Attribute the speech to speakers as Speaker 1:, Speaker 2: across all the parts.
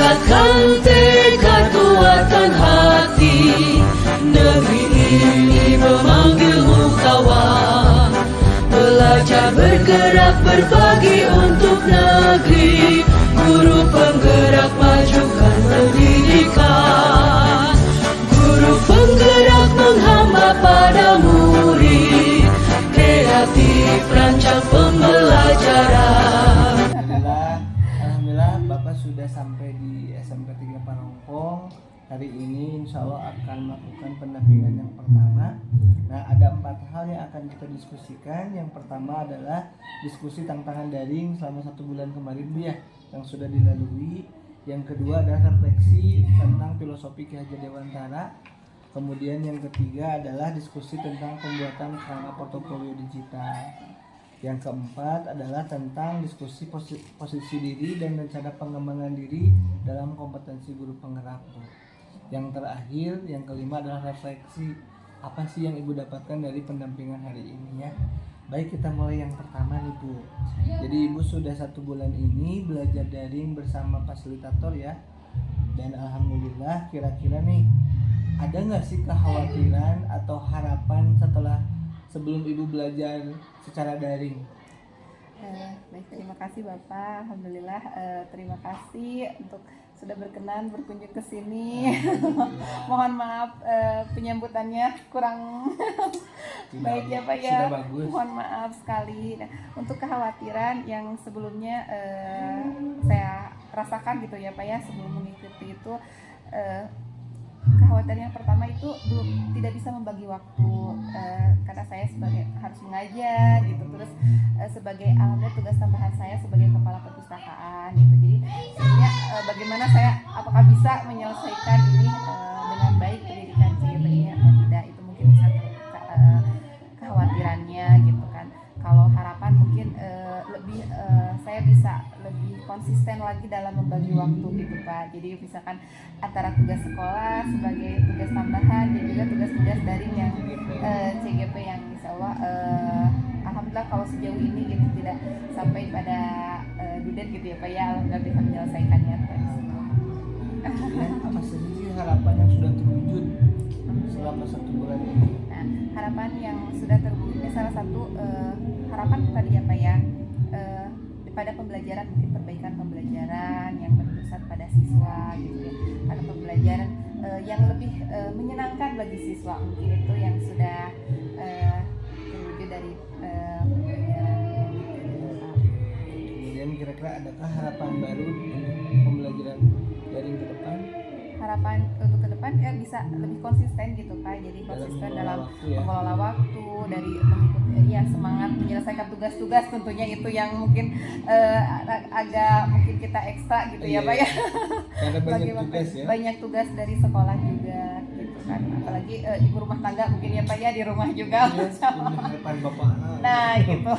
Speaker 1: kuatkan tekad, kuatkan hati. Negeri ini memanggilmu kawan. Belajar bergerak berbagi untuk negeri. Guru penggerak majukan pendidikan. Guru penggerak menghamba pada murid. Kreatif rancang pembelajaran.
Speaker 2: Alhamdulillah Bapak sudah sampai di SMP 3 Parongpong. Hari ini insya Allah akan melakukan pendampingan yang pertama. Nah, ada 4 hal yang akan kita diskusikan. Yang pertama adalah diskusi tantangan daring selama 1 bulan kemarin Bu ya, yang sudah dilalui. Yang kedua adalah refleksi tentang filosofi Ki Hajar Dewantara. Kemudian yang ketiga adalah diskusi tentang pembuatan kerangka portofolio digital. Yang keempat adalah tentang diskusi posisi diri dan rencana pengembangan diri dalam kompetensi guru penggerak Bu. Yang terakhir, yang kelima adalah refleksi. Apa sih yang Ibu dapatkan dari pendampingan hari ini ya? Baik, kita mulai yang pertama nih Bu. Jadi Ibu sudah 1 bulan ini belajar daring bersama fasilitator ya. Dan alhamdulillah, kira-kira nih ada nggak sih kekhawatiran atau harapan sebelum Ibu belajar secara daring?
Speaker 3: Baik, terima kasih Bapak. Alhamdulillah, terima kasih untuk sudah berkenan berkunjung ke sini. Mohon maaf penyambutannya kurang baik ya Pak ya. Mohon maaf sekali. Nah, untuk kekhawatiran yang sebelumnya saya rasakan gitu ya Pak ya, sebelum mengikuti itu kekhawatiran yang pertama itu tidak bisa membagi waktu karena saya harus mengajar gitu, terus sebagai alhamdulillah tugas tambahan saya sebagai kepala perpustakaan gitu. Jadi sebenarnya bagaimana saya apakah bisa menyelesaikan ini dengan baik pendidikan CGP ini atau tidak, itu mungkin kekhawatirannya gitu kan. Kalau harapan mungkin saya bisa lebih konsisten lagi dalam membagi waktu gitu Pak. Jadi misalkan antara tugas sekolah sebagai tugas tambahan dan juga tugas-tugas daring yang CGP yang insya Allah alhamdulillah kalau sejauh ini gitu tidak sampai pada dudet gitu ya Pak ya, alhamdulillah bisa menyelesaikannya.
Speaker 2: Apa saja harapan yang sudah terwujud selama 1 bulan ini?
Speaker 3: Nah, harapan yang sudah terwujud salah satu harapan tadi ya Pak ya, pada pembelajaran, mungkin perbaikan pembelajaran yang berpusat pada siswa gitu ya, pada pembelajaran yang lebih menyenangkan bagi siswa, mungkin itu yang sudah terwujud dari pembelajaran.
Speaker 2: Kemudian kira-kira adakah harapan baru untuk pembelajaran daring ke depan?
Speaker 3: Harapan untuk ke depan ya bisa lebih konsisten gitu Pak, jadi konsisten dalam mengelola waktu, dari mengikuti ya semangat menyelesaikan tugas-tugas, tentunya itu yang mungkin agak mungkin kita ekstra gitu ya Pak ya.
Speaker 2: Karena banyak tugas ya. Banyak
Speaker 3: tugas dari sekolah juga gitu kan, apalagi ibu rumah tangga mungkin ya Pak ya, di rumah juga. Nah gitu,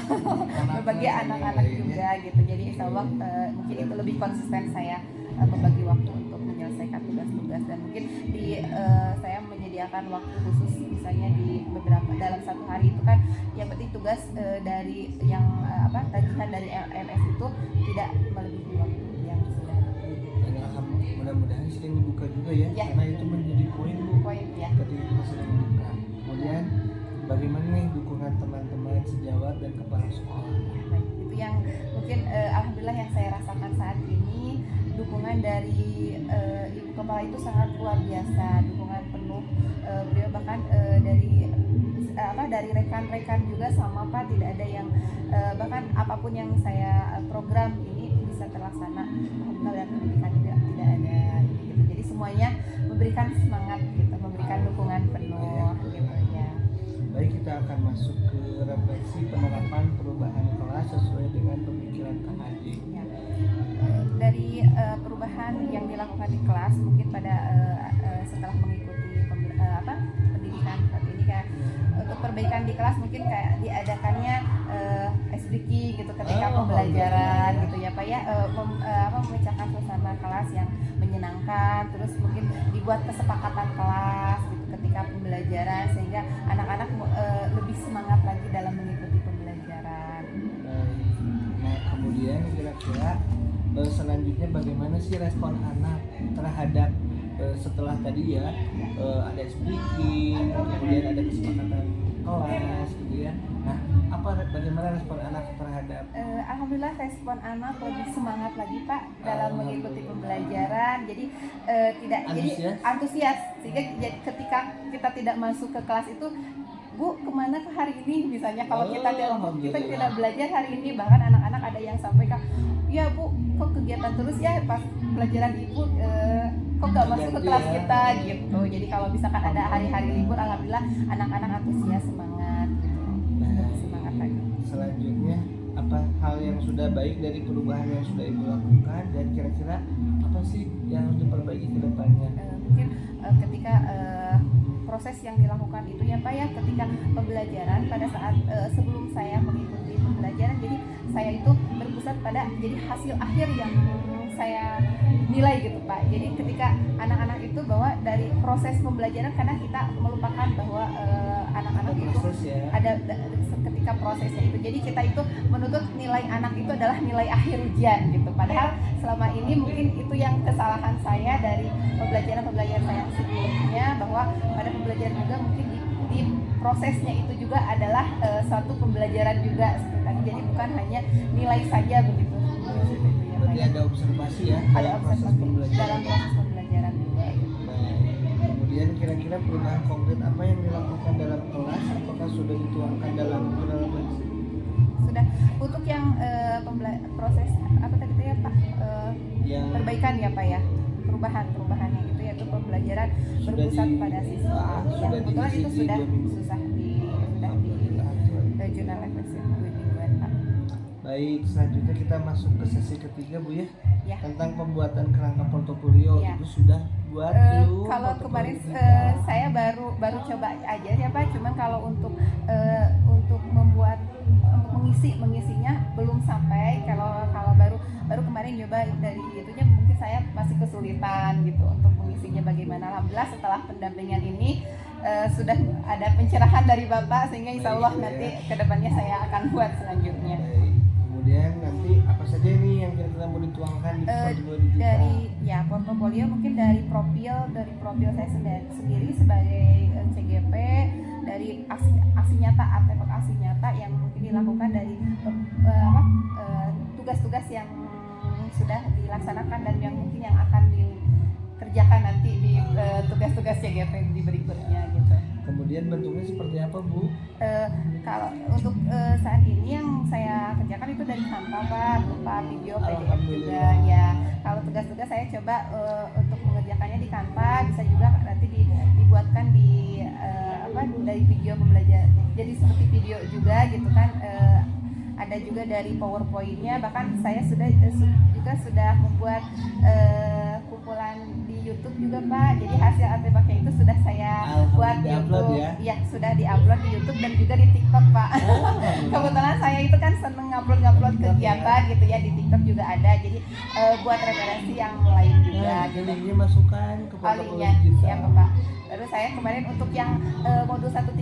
Speaker 3: bagi anak-anak juga gitu. Jadi insya Allah mungkin itu lebih konsisten saya membagi waktu untuk menyelesaikan tugas-tugas, dan mungkin saya menyediakan waktu khusus misalnya di beberapa dalam 1 hari itu kan yang penting tugas dari yang tagihan dari LMS itu tidak melebihi waktu yang sudah.
Speaker 2: Mudah-mudahan sering dibuka juga ya, karena itu menjadi poin
Speaker 3: ya
Speaker 2: ketika sering dibuka. Kemudian bagaimana nih dukungan teman-teman sejawat dan kepala sekolah?
Speaker 3: Baik, itu yang mungkin alhamdulillah yang saya rasakan saat ini, dukungan dari ibu kepala itu sangat luar biasa, dukungan penuh beliau, bahkan dari rekan-rekan juga sama Pak, tidak ada yang bahkan apapun yang saya program ini bisa terlaksana alhamdulillah, dan pendidikan tidak ada gitu. Jadi semuanya memberikan semangat gitu, memberikan dukungan penuh gitu ya.
Speaker 2: Baik, kita akan masuk ke refleksi penerapan perubahan kelas sesuai dengan pemikiran Kang Haji.
Speaker 3: Ya. Dari perubahan yang dilakukan di kelas mungkin pada setelah mengikuti pendidikan saat ini, kayak untuk perbaikan di kelas mungkin kayak diadakannya SBQ gitu ketika pembelajaran gitu ya Pak ya, memecahkan suasana kelas yang menyenangkan, terus mungkin dibuat kesepakatan kelas gitu ketika pembelajaran sehingga anak-anak lebih semangat lagi dalam mengikuti pembelajaran.
Speaker 2: Nah, kemudian kira-kira selanjutnya bagaimana sih respon anak terhadap setelah tadi ya ada speaking, kemudian ada kesepakatan kelas gitu ya. Nah, bagaimana respon anak terhadap?
Speaker 3: Alhamdulillah respon anak lebih semangat lagi Pak dalam mengikuti pembelajaran. Jadi tidak
Speaker 2: Antusias?
Speaker 3: antusias sehingga ketika kita tidak masuk ke kelas itu, Bu, kemana ke hari ini? Misalnya kalau kita tidak belajar hari ini, bahkan anak-anak ada yang sampaikan, ya Bu, kok kegiatan terus ya pas pelajaran Ibu kok gak masuk ke kelas kita gitu. Jadi kalau misalkan ada hari-hari libur, alhamdulillah anak-anak antusias, semangat gitu. Semangat lagi.
Speaker 2: Selanjutnya apa hal yang sudah baik dari perubahan yang sudah Ibu lakukan dan kira-kira apa sih yang harus diperbaiki ke depannya?
Speaker 3: Mungkin ketika proses yang dilakukan itu ya Pak ya, ketika pembelajaran pada saat sebelum saya mengikuti pembelajaran, jadi saya itu berpusat pada jadi hasil akhir yang saya nilai gitu Pak. Jadi ketika anak-anak itu bahwa dari proses pembelajaran, karena kita melupakan bahwa anak-anak itu ada ketika prosesnya itu, jadi kita itu menuntut nilai anak itu adalah nilai akhir ujian gitu. Padahal selama ini mungkin itu yang kesalahan saya dari pembelajaran saya yang sebelumnya, bahwa pada pembelajaran juga mungkin di prosesnya itu juga adalah suatu pembelajaran juga seperti tadi. Jadi bukan hanya nilai saja begitu.
Speaker 2: Berarti ada observasi ya dalam proses pembelajaran.
Speaker 3: juga.
Speaker 2: Kemudian kira-kira perubahan konkret apa yang dilakukan dalam kelas? Apakah sudah dituangkan dalam leksi?
Speaker 3: Sudah. Untuk yang proses apa tadi itu ya Pak?
Speaker 2: Yang
Speaker 3: Perbaikan ya Pak ya. Perubahan yang itu yaitu pembelajaran berpusat pada siswa. Yang kebetulan itu sudah di jurnal refleksi mingguan Pak.
Speaker 2: Baik, selanjutnya kita masuk ke sesi ketiga Bu ya.
Speaker 3: Ya.
Speaker 2: Tentang pembuatan kerangka portofolio.
Speaker 3: Ya.
Speaker 2: Ibu sudah buat belum?
Speaker 3: Kalau kemarin saya baru coba aja ya Pak. Cuman kalau untuk membuat mengisinya belum sampai. Kalau baru kemarin coba dari itunya, mungkin saya masih kesulitan gitu untuk mengisinya bagaimana. Alhamdulillah setelah pendampingan ini sudah ada pencerahan dari Bapak, sehingga insya Allah nanti kedepannya saya akan buat selanjutnya.
Speaker 2: Baik. Kemudian nanti apa saja nih yang kira-kira mau dituangkan di portofolio digital?
Speaker 3: Dari ya portofolio mungkin dari profil saya sendiri sebagai CGP, dari aksi nyata, artefak aksi nyata yang mungkin dilakukan dari tugas-tugas yang sudah dilaksanakan dan yang mungkin yang akan dikerjakan nanti di tugas-tugas CGP di berikutnya gitu.
Speaker 2: Kemudian bentuknya seperti apa Bu?
Speaker 3: Kalau untuk saat ini yang saya kerjakan itu dari Canva Pak, berupa video, PDF juga ya. Kalau tugas-tugas saya coba untuk mengerjakannya di Canva, bisa juga nanti dibuatkan di dari video pembelajaran. Jadi seperti video juga gitu kan. Ada juga dari PowerPoint-nya, bahkan saya sudah membuat kumpulan di YouTube juga Pak. Jadi hasil artefaknya itu sudah saya buat di YouTube. Ya, sudah diupload di YouTube dan juga di TikTok Pak. Kebetulan saya itu kan seneng ngupload kegiatan gitu ya, di TikTok juga ada. Jadi buat referensi yang lain juga.
Speaker 2: Linknya masukkan ke portofolio digital.
Speaker 3: Ya Pak. Terus saya kemarin untuk yang modul 1.1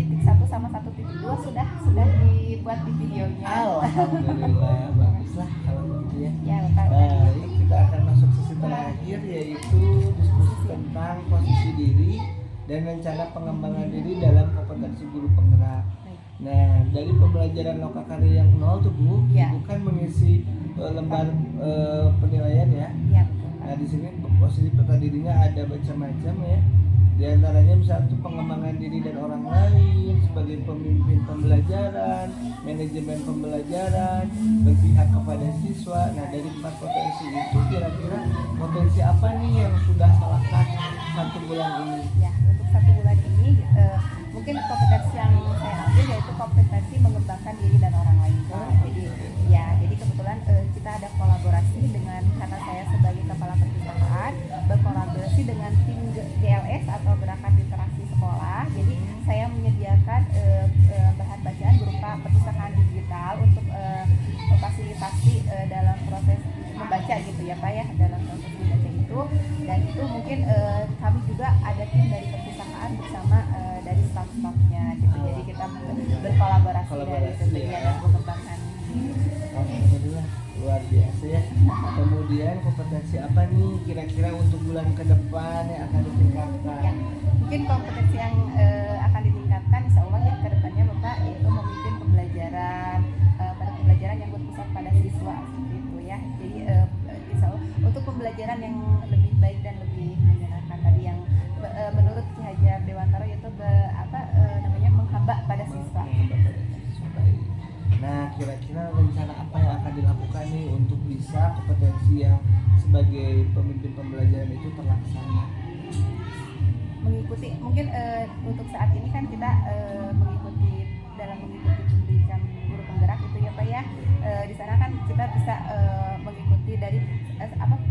Speaker 3: sama 1.2 sudah dibuat di videonya.
Speaker 2: Alhamdulillah, baguslah kalau begitu ya.
Speaker 3: Ya, Bapak.
Speaker 2: Baik, kita akan masuk sesi terakhir, yaitu diskusi tentang posisi diri dan rencana pengembangan diri dalam kompetensi guru penggerak. Nah, dari pembelajaran lokakarya yang 0 tuh Bu,
Speaker 3: Ya.
Speaker 2: bukan mengisi lembar penilaian ya.
Speaker 3: Ya.
Speaker 2: Nah, di sini posisi peta dirinya ada macam-macam ya. Di antaranya misalnya itu pengembangan diri dan orang lain sebagai pemimpin pembelajaran, manajemen pembelajaran, berpihak kepada siswa. Nah, dari 4 potensi itu kira-kira potensi apa nih yang sudah melekat 1 bulan ini?
Speaker 3: Ya, untuk 1 bulan ini mungkin kompetensi yang saya ambil yaitu kompetensi mengembangkan diri dan orang lain. Jadi kebetulan kita ada kolaborasi dengan, karena saya sebagai kepala perpustakaan berkolaborasi dengan tim GLS atau Gerakan Literasi Sekolah. Jadi saya menyediakan bahan bacaan berupa perpustakaan digital untuk memfasilitasi dalam proses membaca gitu ya Pak ya, dalam proses membaca itu. Dan itu mungkin kami juga ada tim dari perpustakaan bersama dari staff-staffnya gitu. Jadi kita berkolaborasi dari itu ya, dan mengembangkan.
Speaker 2: Alhamdulillah, luar luar biasa ya. Kemudian kompetensi apa nih kira-kira untuk bulan ke depan yang akan ditingkatkan?
Speaker 3: Ya, mungkin kompetensi yang akan ditingkatkan insya Allah ya ke depannya Bapak itu memimpin pembelajaran pada pembelajaran yang berpusat pada siswa seperti itu ya. Jadi insya Allah untuk pembelajaran yang lebih baik dan lebih menyenangkan tadi yang menurut Ki Hajar Dewantara yaitu namanya menghamba pada siswa.
Speaker 2: Nah, kira-kira rencana apa yang akan dilakukan nih untuk bisa kompetensi yang sebagai pemimpin pembelajaran itu terlaksana?
Speaker 3: Mengikuti mungkin untuk saat ini kan kita mengikuti pendidikan guru penggerak itu ya Pak ya. Di sana kan kita bisa mengikuti dari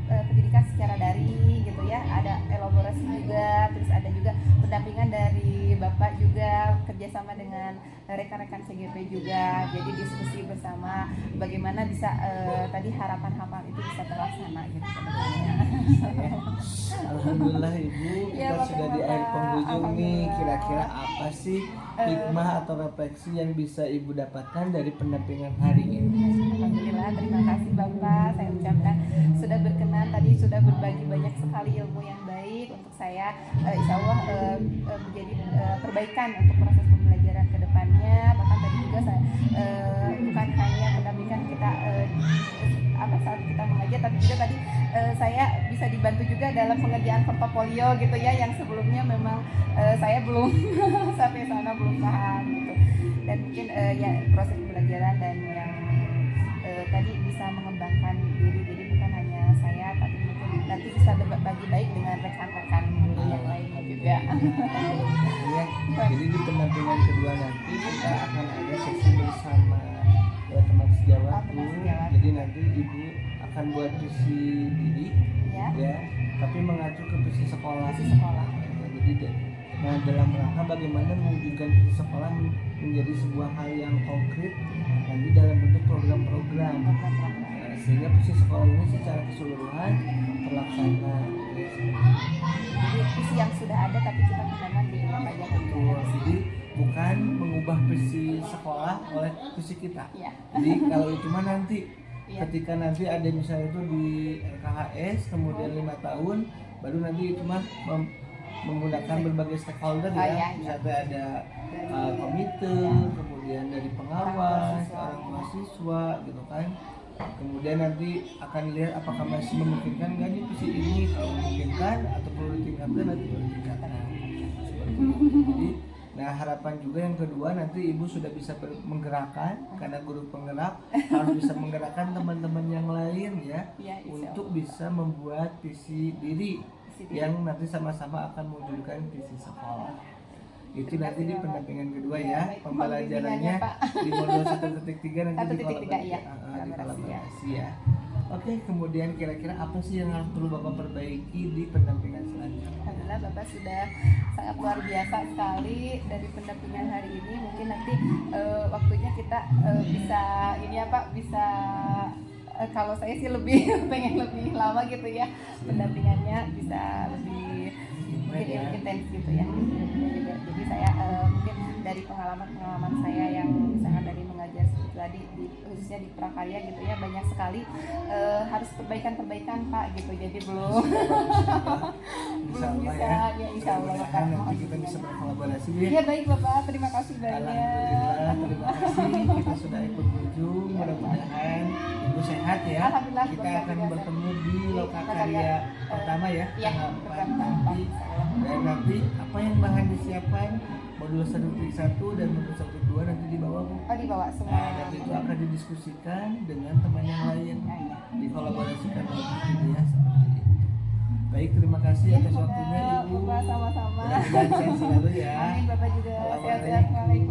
Speaker 3: pendidikan secara daring gitu ya. Ada elaborasi juga, terus ada juga pendampingan dari Bapak juga kerjasama dengan rekan-rekan CGP juga. Jadi diskusi bersama bagaimana bisa tadi harapan-harapan itu bisa terlaksana gitu.
Speaker 2: Alhamdulillah Ibu,
Speaker 3: Ya,
Speaker 2: kita sudah di akhir penghujung nih.
Speaker 3: Alhamdulillah.
Speaker 2: Kira-kira apa sih hikmah atau refleksi yang bisa Ibu dapatkan dari pendampingan hari ini?
Speaker 3: Alhamdulillah, terima kasih Bapak. Saya ucapkan sudah berkenan tadi sudah berbagi banyak sekali ilmu yang baik untuk saya. Insya Allah menjadi perbaikan untuk proses pembelajaran ke depannya. Bahkan tadi juga saya bukan hanya mendampingkan kita saat kita mengajar, tapi juga tadi saya bisa dibantu juga dalam pengerjaan portofolio gitu ya, yang sebelumnya memang saya belum sampai sana belum paham gitu. Dan mungkin ya proses pembelajaran dan yang tadi bisa mengembangkan diri, jadi bukan hanya saya tapi mungkin nanti bisa berbagi baik dengan rekan-rekan guru yang lainnya juga.
Speaker 2: Ya, jadi di pendampingan kedua nanti kita akan ada sesi bersama teman sejawatku.
Speaker 3: Teman sejawat.
Speaker 2: Jadi nanti Ibu akan buat visi diri
Speaker 3: Ya,
Speaker 2: ya, tapi mengacu ke visi sekolah.
Speaker 3: di sekolah.
Speaker 2: Jadi dalam rangka bagaimana mewujudkan visi sekolah menjadi sebuah hal yang konkret nanti dalam bentuk program-program. Sehingga visi sekolah ini secara keseluruhan terlaksana.
Speaker 3: Jadi visi yang sudah ada tapi kita kembangkan di dalam aja.
Speaker 2: Betul. Jadi bukan mengubah visi sekolah oleh visi kita.
Speaker 3: Ya.
Speaker 2: Jadi kalau itu mah nanti
Speaker 3: Iya.
Speaker 2: ketika nanti ada misalnya itu di LKHS kemudian 5 tahun baru nanti itu mah menggunakan berbagai stakeholder
Speaker 3: Oh,
Speaker 2: ya.
Speaker 3: iya.
Speaker 2: Misalnya ada komite, kemudian dari pengawas, orang mahasiswa gitu kan. Kemudian nanti akan lihat apakah masih memungkinkan nggak nih visi ini, kalau memungkinkan atau perlu ditingkatkan nanti perlu ditingkatkan. Seperti itu. Jadi, nah harapan juga yang kedua nanti Ibu sudah bisa menggerakkan karena guru penggerak harus bisa menggerakkan teman-teman yang lain ya,
Speaker 3: Ya, insya
Speaker 2: untuk
Speaker 3: Allah.
Speaker 2: bisa membuat visi diri
Speaker 3: Visi diri.
Speaker 2: yang nanti sama-sama akan mewujudkan visi sekolah. Itu
Speaker 3: Terima
Speaker 2: nanti di
Speaker 3: kasih,
Speaker 2: pendampingan kedua
Speaker 3: Ya,
Speaker 2: ya,
Speaker 3: baik.
Speaker 2: pembelajarannya
Speaker 3: Mohon bimbingannya,
Speaker 2: di modul 1.3 nanti di
Speaker 3: 1.3 ya.
Speaker 2: di
Speaker 3: Kolaborasi ya.
Speaker 2: kolaborasi ya. Oke, kemudian kira-kira apa sih yang harus perlu Bapak perbaiki di pendampingan selanjutnya?
Speaker 3: Alhamdulillah Bapak sudah sangat luar biasa sekali dari pendampingan hari ini. Mungkin nanti waktunya kita bisa ini ya Pak, bisa kalau saya sih lebih pengen lebih lama gitu ya pendampingannya, bisa lebih mungkin
Speaker 2: Ya.
Speaker 3: intens gitu ya. Jadi saya mungkin dari pengalaman saya yang misalkan dari mengajar seperti tadi khususnya di prakarya gitu ya, banyak sekali harus perbaikan Pak gitu. Jadi belum
Speaker 2: Insya Allah
Speaker 3: bisa ya insya Allah Bapak.
Speaker 2: Mudah-mudahan nanti
Speaker 3: Mohon
Speaker 2: kita bisa
Speaker 3: bimbingannya.
Speaker 2: berkolaborasi ya.
Speaker 3: Iya baik Bapak, terima kasih banyak.
Speaker 2: Alhamdulillah, terima kasih kita sudah ikut berkunjung. Mudah-mudahan Ibu sehat ya.
Speaker 3: Alhamdulillah,
Speaker 2: Kita
Speaker 3: Bapak
Speaker 2: akan
Speaker 3: juga
Speaker 2: bertemu di Lokakarya
Speaker 3: Lokakarya,
Speaker 2: pertama ya.
Speaker 3: Iya,
Speaker 2: tanggal 4
Speaker 3: program
Speaker 2: nanti. Dan nanti apa yang bahan disiapkan modul 1.1 dan modul 1.2 nanti dibawa Bu.
Speaker 3: Oh dibawa semua.
Speaker 2: Nah, nanti itu akan didiskusikan dengan teman yang lain, dikolaborasikan lagi ya seperti itu. Baik, terima kasih atas waktunya Ibu.
Speaker 3: Bapak sama-sama.
Speaker 2: Mudah-mudahan sehat selalu ya.
Speaker 3: Amin Bapak juga
Speaker 2: Assalamualaikum.
Speaker 3: sehat-sehat. Waalaikumsalam.